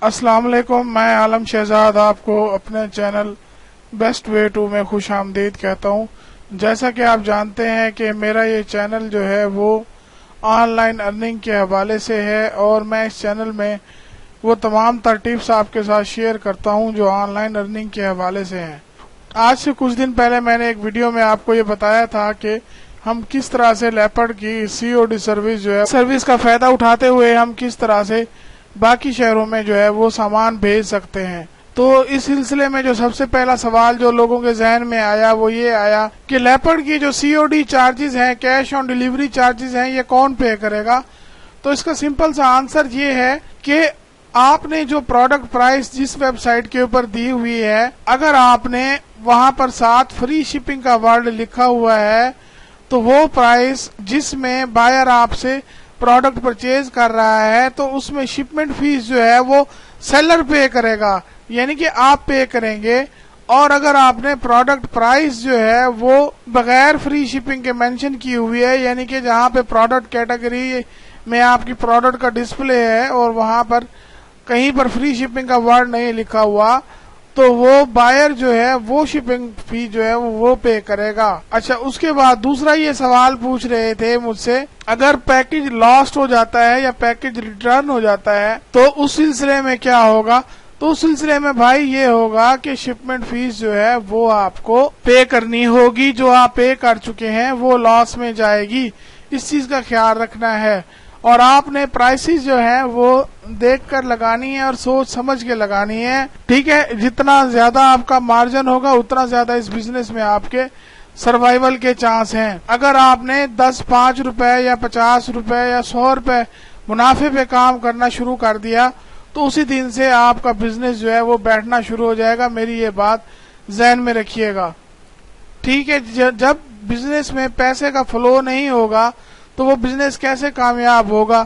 السلام علیکم، میں عالم شہزاد آپ کو اپنے چینل بیسٹ وے ٹو میں خوش آمدید کہتا ہوں۔ جیسا کہ آپ جانتے ہیں کہ میرا یہ چینل جو ہے وہ آن لائن ارننگ کے حوالے سے ہے، اور میں اس چینل میں وہ تمام تر ٹپس آپ کے ساتھ شیئر کرتا ہوں جو آن لائن ارننگ کے حوالے سے ہیں۔ آج سے کچھ دن پہلے میں نے ایک ویڈیو میں آپ کو یہ بتایا تھا کہ ہم کس طرح سے لیپرڈ کی COD سروس جو ہے سروس کا فائدہ اٹھاتے ہوئے ہم کس طرح سے باقی شہروں میں جو ہے وہ سامان بھیج سکتے ہیں۔ تو اس سلسلے میں جو سب سے پہلا سوال جو لوگوں کے ذہن میں آیا وہ یہ آیا کہ لیپرڈ کی جو COD چارجز ہیں، کیش آن ڈیلیوری چارجز ہیں، یہ کون پے کرے گا؟ تو اس کا سمپل سا آنسر یہ ہے کہ آپ نے جو پروڈکٹ پرائس جس ویب سائٹ کے اوپر دی ہوئی ہے، اگر آپ نے وہاں پر ساتھ فری شپنگ کا ورڈ لکھا ہوا ہے تو وہ پرائس جس میں بائر آپ سے پروڈکٹ پرچیز کر رہا ہے تو اس میں شپمنٹ فیس جو ہے وہ سیلر پے کرے گا، یعنی کہ آپ پے کریں گے۔ اور اگر آپ نے پروڈکٹ پرائس جو ہے وہ بغیر فری شپنگ کے مینشن کی ہوئی ہے، یعنی کہ جہاں پہ پروڈکٹ کیٹیگری میں آپ کی پروڈکٹ کا ڈسپلے ہے اور وہاں پر کہیں پر فری شپنگ کا ورڈ نہیں لکھا ہوا، تو وہ بائر جو ہے وہ شپنگ فی جو ہے وہ پے کرے گا۔ اچھا، اس کے بعد دوسرا یہ سوال پوچھ رہے تھے مجھ سے، اگر پیکج لاسٹ ہو جاتا ہے یا پیکج ریٹرن ہو جاتا ہے تو اس سلسلے میں کیا ہوگا؟ تو اس سلسلے میں بھائی یہ ہوگا کہ شپمنٹ فیس جو ہے وہ آپ کو پے کرنی ہوگی، جو آپ پے کر چکے ہیں وہ لاس میں جائے گی، اس چیز کا خیال رکھنا ہے۔ اور آپ نے پرائسز جو ہیں وہ دیکھ کر لگانی ہے اور سوچ سمجھ کے لگانی ہے، ٹھیک ہے؟ جتنا زیادہ آپ کا مارجن ہوگا اتنا زیادہ اس بزنس میں آپ کے سروائیول کے چانس ہیں۔ اگر آپ نے 5 روپے یا 50 روپے یا 100 روپے منافع پہ کام کرنا شروع کر دیا تو اسی دن سے آپ کا بزنس جو ہے وہ بیٹھنا شروع ہو جائے گا، میری یہ بات ذہن میں رکھیے گا، ٹھیک ہے؟ جب بزنس میں پیسے کا فلو نہیں ہوگا تو وہ بزنس کیسے کامیاب ہوگا؟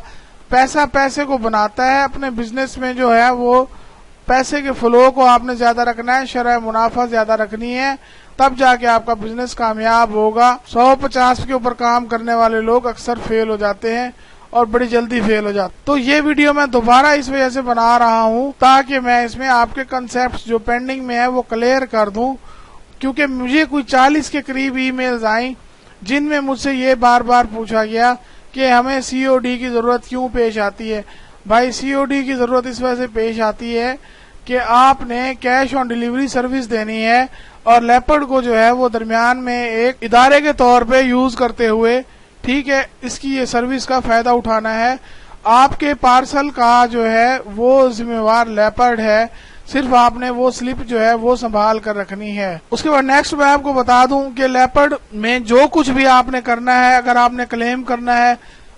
پیسہ پیسے کو بناتا ہے، اپنے بزنس میں جو ہے وہ پیسے کے فلو کو آپ نے زیادہ رکھنا ہے، شرح منافع زیادہ رکھنی ہے، تب جا کے آپ کا بزنس کامیاب ہوگا۔ 150 کے اوپر کام کرنے والے لوگ اکثر فیل ہو جاتے ہیں اور بڑی جلدی فیل ہو جاتے ہیں۔ تو یہ ویڈیو میں دوبارہ اس وجہ سے بنا رہا ہوں تاکہ میں اس میں آپ کے کنسیپٹس جو پینڈنگ میں ہے وہ کلیئر کر دوں، کیونکہ مجھے کوئی 40 کے قریب ای میلز آئیں جن میں مجھ سے یہ بار بار پوچھا گیا کہ ہمیں COD کی ضرورت کیوں پیش آتی ہے؟ بھائی COD کی ضرورت اس وجہ سے پیش آتی ہے کہ آپ نے کیش آن ڈیلیوری سروس دینی ہے اور لیپرڈ کو جو ہے وہ درمیان میں ایک ادارے کے طور پہ یوز کرتے ہوئے، ٹھیک ہے، اس کی یہ سروس کا فائدہ اٹھانا ہے۔ آپ کے پارسل کا جو ہے وہ ذمہ وار لیپرڈ ہے، صرف آپ نے وہ سلپ جو ہے وہ سنبھال کر رکھنی ہے۔ اس کے بعد نیکسٹ میں آپ کو بتا دوں کہ لیپرڈ میں جو کچھ بھی آپ نے کرنا ہے، اگر آپ نے کلیم کرنا ہے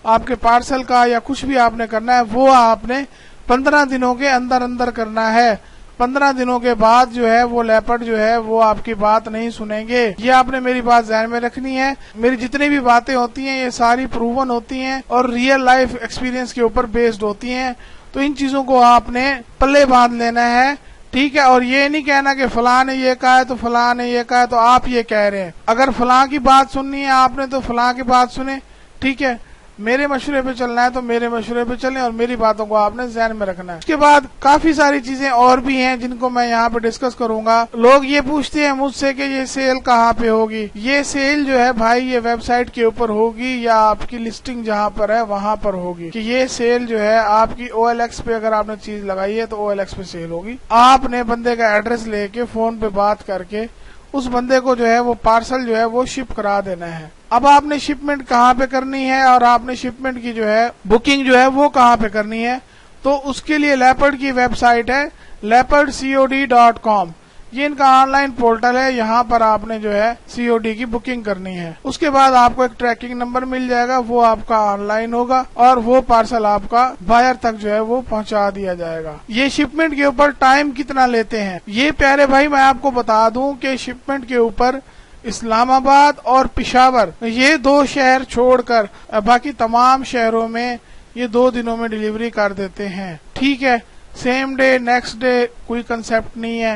آپ کے پارسل کا یا کچھ بھی آپ نے کرنا ہے، وہ آپ نے 15 دنوں کے اندر اندر کرنا ہے۔ 15 دنوں کے بعد جو ہے وہ لیپرڈ جو ہے وہ آپ کی بات نہیں سنیں گے، یہ آپ نے میری بات ذہن میں رکھنی ہے۔ میری جتنی بھی باتیں ہوتی ہیں یہ ساری پروون ہوتی ہیں اور ریئل لائف ایکسپیرینس کے اوپر بیسڈ ہوتی ہیں، تو ان چیزوں کو آپ نے پلے باندھ لینا ہے، ٹھیک ہے؟ اور یہ نہیں کہنا کہ فلاں نے یہ کہا ہے تو فلاں نے یہ کہا ہے تو آپ یہ کہہ رہے ہیں۔ اگر فلاں کی بات سننی ہے آپ نے تو فلاں کی بات سنیں، ٹھیک ہے؟ میرے مشورے پہ چلنا ہے تو میرے مشورے پہ چلیں اور میری باتوں کو آپ نے ذہن میں رکھنا ہے۔ اس کے بعد کافی ساری چیزیں اور بھی ہیں جن کو میں یہاں پہ ڈسکس کروں گا۔ لوگ یہ پوچھتے ہیں مجھ سے کہ یہ سیل کہاں پہ ہوگی؟ یہ سیل جو ہے بھائی یہ ویب سائٹ کے اوپر ہوگی یا آپ کی لسٹنگ جہاں پر ہے وہاں پر ہوگی، کہ یہ سیل جو ہے آپ کی OLX پہ اگر آپ نے چیز لگائی ہے تو OLX پہ سیل ہوگی۔ آپ نے بندے کا ایڈریس لے کے فون پہ بات کر کے اس بندے کو جو ہے وہ پارسل جو ہے وہ شپ کرا دینا ہے۔ اب آپ نے شپمنٹ کہاں پہ کرنی ہے اور آپ نے شپمنٹ کی جو ہے بکنگ جو ہے وہ کہاں پہ کرنی ہے؟ تو اس کے لیے لیپرڈ کی ویب سائٹ ہے leopardcod.com، یہ ان کا آن لائن پورٹل ہے، یہاں پر آپ نے جو ہے COD کی بکنگ کرنی ہے۔ اس کے بعد آپ کو ایک ٹریکنگ نمبر مل جائے گا، وہ آپ کا آن لائن ہوگا اور وہ پارسل آپ کا بائر تک جو ہے وہ پہنچا دیا جائے گا۔ یہ شپمنٹ کے اوپر ٹائم کتنا لیتے ہیں یہ پیارے بھائی میں آپ کو بتا دوں کہ شپمنٹ کے اوپر اسلام آباد اور پشاور یہ 2 شہر چھوڑ کر باقی تمام شہروں میں یہ 2 دنوں میں ڈیلیوری کر دیتے ہیں، ٹھیک ہے؟ سیم ڈے نیکسٹ ڈے کوئی کنسیپٹ نہیں ہے،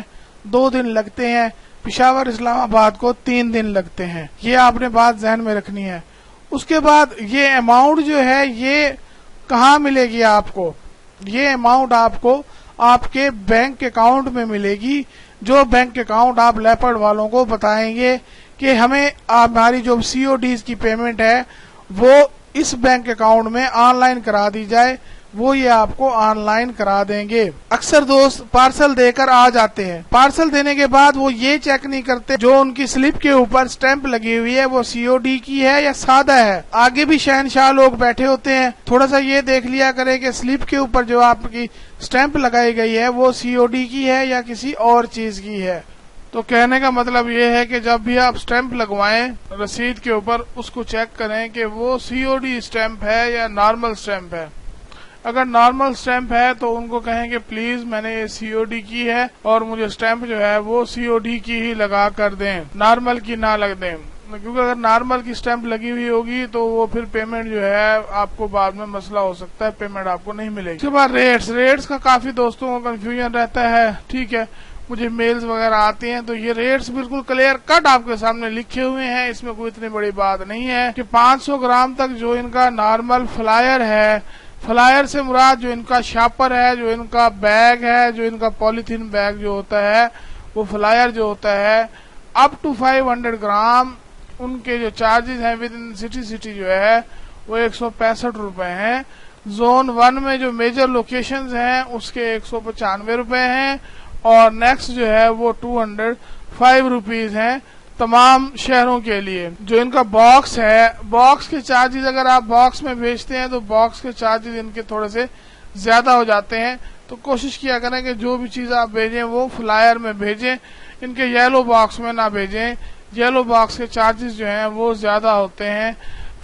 2 دن لگتے ہیں۔ پشاور اسلام آباد کو 3 دن لگتے ہیں، یہ آپ نے بات ذہن میں رکھنی ہے۔ اس کے بعد یہ اماؤنٹ جو ہے یہ کہاں ملے گی آپ کو؟ یہ اماؤنٹ آپ کو آپ کے بینک اکاؤنٹ میں ملے گی، جو بینک اکاؤنٹ آپ لیپرڈ والوں کو بتائیں گے کہ ہمیں ہماری جو سی او ڈیز کی پیمنٹ ہے وہ اس بینک اکاؤنٹ میں آن لائن کرا دی جائے، وہ یہ آپ کو آن لائن کرا دیں گے۔ اکثر دوست پارسل دے کر آ جاتے ہیں، پارسل دینے کے بعد وہ یہ چیک نہیں کرتے جو ان کی سلپ کے اوپر سٹیمپ لگی ہوئی ہے وہ سی او ڈی کی ہے یا سادہ ہے۔ آگے بھی شہنشاہ لوگ بیٹھے ہوتے ہیں، تھوڑا سا یہ دیکھ لیا کریں کہ سلپ کے اوپر جو آپ کی سٹیمپ لگائی گئی ہے وہ سی او ڈی کی ہے یا کسی اور چیز کی ہے۔ تو کہنے کا مطلب یہ ہے کہ جب بھی آپ سٹیمپ لگوائیں رسید کے اوپر، اس کو چیک کریں کہ وہ سی او ڈی سٹیمپ ہے یا نارمل سٹیمپ ہے۔ اگر نارمل سٹیمپ ہے تو ان کو کہیں کہ پلیز میں نے یہ سی او ڈی کی ہے اور مجھے سٹیمپ جو ہے وہ سی او ڈی کی ہی لگا کر دیں، نارمل کی نہ لگ دیں، کیونکہ اگر نارمل کی سٹیمپ لگی ہوئی ہوگی تو وہ پھر پیمنٹ جو ہے آپ کو بعد میں مسئلہ ہو سکتا ہے، پیمنٹ آپ کو نہیں ملے گی۔ اس کے بعد ریٹس کا کافی دوستوں کو کنفیوژن رہتا ہے، ٹھیک ہے، مجھے میلز وغیرہ آتے ہیں تو یہ ریٹس بالکل کلیئر کٹ آپ کے سامنے لکھے ہوئے ہیں، اس میں کوئی اتنی بڑی بات نہیں ہے کہ 500 گرام تک جو ان کا نارمل فلائر ہے، فلائر سے مراد جو ان کا شاپر ہے، جو ان کا بیگ ہے، جو ان کا پولیتھین بیگ جو ہوتا ہے، وہ فلائر جو ہوتا ہے اپ ٹو 500 گرام ان کے جو چارجز ہیں ود ان سٹی جو ہے وہ 165 روپے ہیں۔ زون 1 میں جو میجر لوکیشنز ہیں اس کے 195 روپے ہیں، اور نیکسٹ جو ہے وہ 205 روپیز ہیں تمام شہروں کے لیے۔ جو ان کا باکس ہے، باکس کے چارجز اگر آپ باکس میں بھیجتے ہیں تو باکس کے چارجز ان کے تھوڑے سے زیادہ ہو جاتے ہیں، تو کوشش کیا کریں کہ جو بھی چیز آپ بھیجیں وہ فلائر میں بھیجیں، ان کے یلو باکس میں نہ بھیجیں، یلو باکس کے چارجز جو ہیں وہ زیادہ ہوتے ہیں۔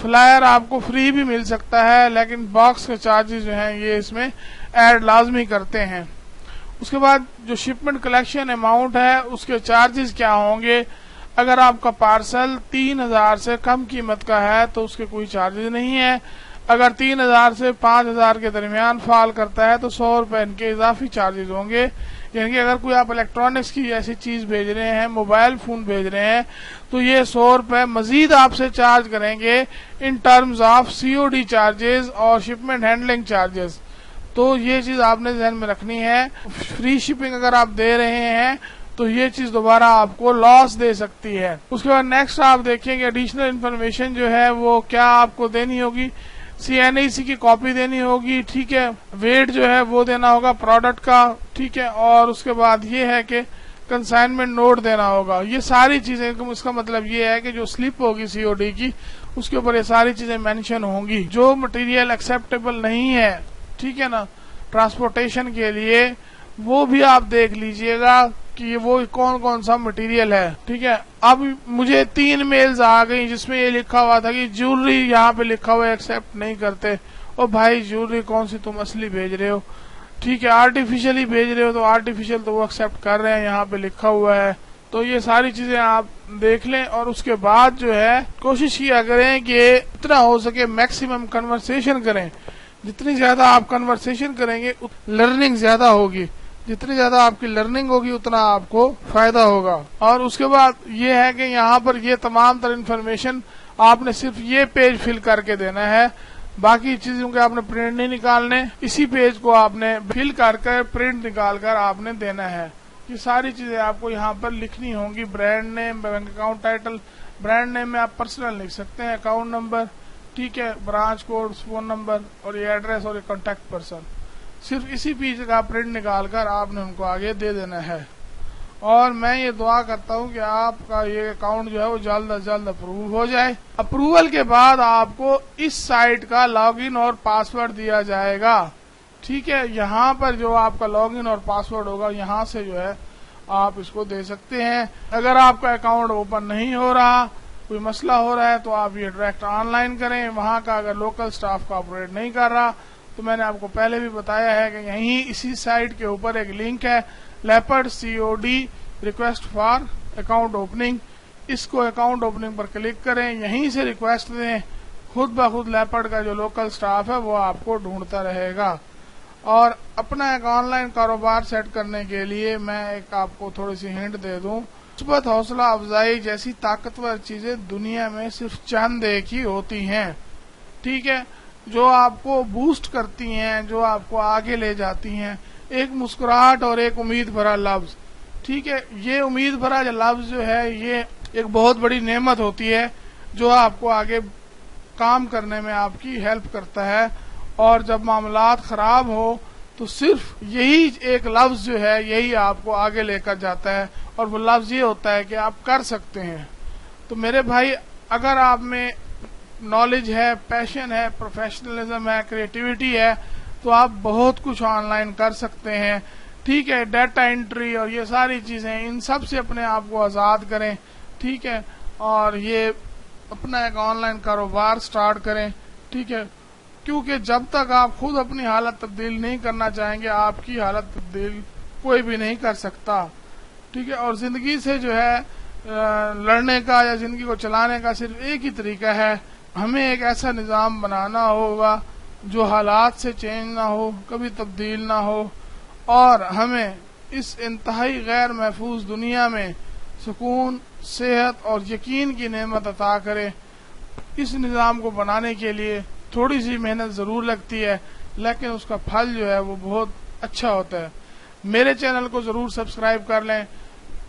فلائر آپ کو فری بھی مل سکتا ہے لیکن باکس کے چارجز جو ہیں یہ اس میں ایڈ لازمی کرتے ہیں۔ اس کے بعد جو شپمنٹ کلیکشن اماؤنٹ ہے اس کے چارجز کیا ہوں گے۔ اگر آپ کا پارسل 3000 سے کم قیمت کا ہے تو اس کے کوئی چارجز نہیں ہے، اگر 3000 سے 5000 کے درمیان فال کرتا ہے تو 100 روپے ان کے اضافی چارجز ہوں گے۔ یعنی کہ اگر کوئی آپ الیکٹرانکس کی ایسی چیز بھیج رہے ہیں، موبائل فون بھیج رہے ہیں، تو یہ 100 روپے مزید آپ سے چارج کریں گے in terms of C O D charges اور شپمنٹ ہینڈلنگ چارجز۔ تو یہ چیز آپ نے ذہن میں رکھنی ہے۔ فری شپنگ اگر آپ دے رہے ہیں تو یہ چیز دوبارہ آپ کو لاس دے سکتی ہے۔ اس کے بعد نیکسٹ آپ دیکھیں کہ ایڈیشنل انفارمیشن جو ہے وہ کیا آپ کو dینی ہوگی۔ سی این ای سی کی کاپی دینی ہوگی، ٹھیک ہے، ویٹ جو ہے وہ دینا ہوگا پروڈکٹ کا، ٹھیک ہے، اور اس کے بعد یہ ہے کہ کنسائنمنٹ نوٹ دینا ہوگا۔ یہ ساری چیزیں، اس کا مطلب یہ ہے کہ جو سلپ ہوگی سی او ڈی کی اس کے اوپر یہ ساری چیزیں مینشن ہوں گی۔ جو مٹیریل ایکسیپٹیبل نہیں ہے، ٹھیک ہے نا، ٹرانسپورٹیشن کے لیے، وہ بھی آپ دیکھ لیجئے گا کہ وہ کون کون سا مٹیریل ہے، ٹھیک ہے۔ اب مجھے 3 میلز آ گئی جس میں یہ لکھا ہوا تھا کہ جیولری یہاں پہ لکھا ہوا ایکسیپٹ نہیں کرتے۔ او بھائی، جیولری کون سی تم اصلی بھیج رہے ہو، ٹھیک ہے، آرٹیفیشلی بھیج رہے ہو تو آرٹیفیشل تو وہ ایکسیپٹ کر رہے ہیں، یہاں پہ لکھا ہوا ہے۔ تو یہ ساری چیزیں آپ دیکھ لیں اور اس کے بعد جو ہے کوشش کیا کریں کہ اتنا ہو سکے میکسیمم کنورسیشن کریں۔ جتنی زیادہ آپ کنورسیشن کریں گے لرننگ زیادہ ہوگی، جتنی زیادہ آپ کی لرننگ ہوگی اتنا آپ کو فائدہ ہوگا۔ اور اس کے بعد یہ ہے کہ یہاں پر یہ تمام تر انفارمیشن آپ نے صرف یہ پیج فل کر کے دینا ہے، باقی چیزوں کے آپ نے پرنٹ نہیں نکالنے، اسی پیج کو آپ نے فل کر کے پرنٹ نکال کر آپ نے دینا ہے۔ یہ ساری چیزیں آپ کو یہاں پر لکھنی ہوں گی، brand name, bank account title, brand name میں آپ پرسنل لکھ سکتے ہیں، اکاؤنٹ نمبر، ٹھیک ہے، برانچ کوڈ، فون نمبر، اور یہ ایڈریس اور یہ کانٹیکٹ پرسن۔ صرف اسی پیج کا پرنٹ نکال کر آپ نے ان کو آگے دے دینا ہے۔ اور میں یہ دعا کرتا ہوں کہ آپ کا یہ اکاؤنٹ جو ہے وہ جلد از جلد اپروو ہو جائے۔ اپروول کے بعد آپ کو اس سائٹ کا لاگ ان اور پاسورڈ دیا جائے گا، ٹھیک ہے۔ یہاں پر جو آپ کا لاگ ان اور پاسورڈ ہوگا یہاں سے جو ہے آپ اس کو دے سکتے ہیں۔ اگر آپ کا اکاؤنٹ اوپن نہیں ہو رہا، کوئی مسئلہ ہو رہا ہے تو آپ یہ ڈائریکٹ آن لائن کریں۔ وہاں کا اگر لوکل سٹاف کوآپریٹ نہیں کر رہا تو میں نے آپ کو پہلے بھی بتایا ہے کہ یہیں اسی سائٹ کے اوپر ایک لنک ہے، leopard COD request for account opening. اس کو اکاؤنٹ اوپننگ پر کلک کریں، یہیں سے ریکویسٹ دیں، خود بخود لیپرڈ کا جو لوکل سٹاف ہے وہ آپ کو ڈھونڈتا رہے گا۔ اور اپنا ایک آن لائن کاروبار سیٹ کرنے کے لیے میں ایک آپ کو تھوڑی سی ہنٹ دے دوں، مثبت حوصلہ افزائی جیسی طاقتور چیزیں دنیا میں صرف چند ایک ہی ہوتی ہیں، ٹھیک ہے۔ جو آپ کو بوسٹ کرتی ہیں، جو آپ کو آگے لے جاتی ہیں. ایک مسکراہٹ اور ایک امید بھرا لفظ. ٹھیک ہے، یہ امید بھرا لفظ جو ہے یہ ایک بہت بڑی نعمت ہوتی ہے جو آپ کو آگے کام کرنے میں آپ کی ہیلپ کرتا ہے. اور جب معاملات خراب ہو تو صرف یہی ایک لفظ جو ہے یہی آپ کو آگے لے کر جاتا ہے، اور وہ لفظ یہ ہوتا ہے کہ آپ کر سکتے ہیں. تو میرے بھائی، اگر آپ میں نالج ہے، پیشن ہے، پروفیشنلزم ہے، کریٹیوٹی ہے، تو آپ بہت کچھ آن لائن کر سکتے ہیں. ٹھیک ہے، ڈیٹا انٹری اور یہ ساری چیزیں، ان سب سے اپنے آپ کو آزاد کریں. ٹھیک ہے، اور یہ اپنا ایک آن لائن کاروبار سٹارٹ کریں. ٹھیک ہے، کیونکہ جب تک آپ خود اپنی حالت تبدیل نہیں کرنا چاہیں گے، آپ کی حالت تبدیل کوئی بھی نہیں کر سکتا. ٹھیک ہے، اور زندگی سے جو ہے لڑنے کا یا زندگی کو چلانے کا صرف ایک ہی طریقہ ہے. ہمیں ایک ایسا نظام بنانا ہوگا جو حالات سے چینج نہ ہو، کبھی تبدیل نہ ہو، اور ہمیں اس انتہائی غیر محفوظ دنیا میں سکون، صحت اور یقین کی نعمت عطا کرے. اس نظام کو بنانے کے لیے تھوڑی سی محنت ضرور لگتی ہے، لیکن اس کا پھل جو ہے وہ بہت اچھا ہوتا ہے. میرے چینل کو ضرور سبسکرائب کر لیں.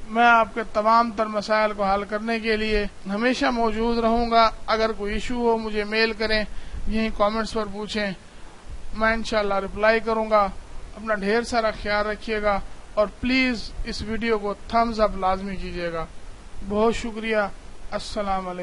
میں آپ کے تمام تر مسائل کو حل کرنے کے لیے ہمیشہ موجود رہوں گا. اگر کوئی ایشو ہو مجھے میل کریں، یہیں کامنٹس پر پوچھیں، میں انشاءاللہ رپلائی کروں گا. اپنا ڈھیر سارا خیال رکھیے گا، اور پلیز اس ویڈیو کو تھمز اپ لازمی کیجیے گا. بہت شکریہ. السلام علیکم.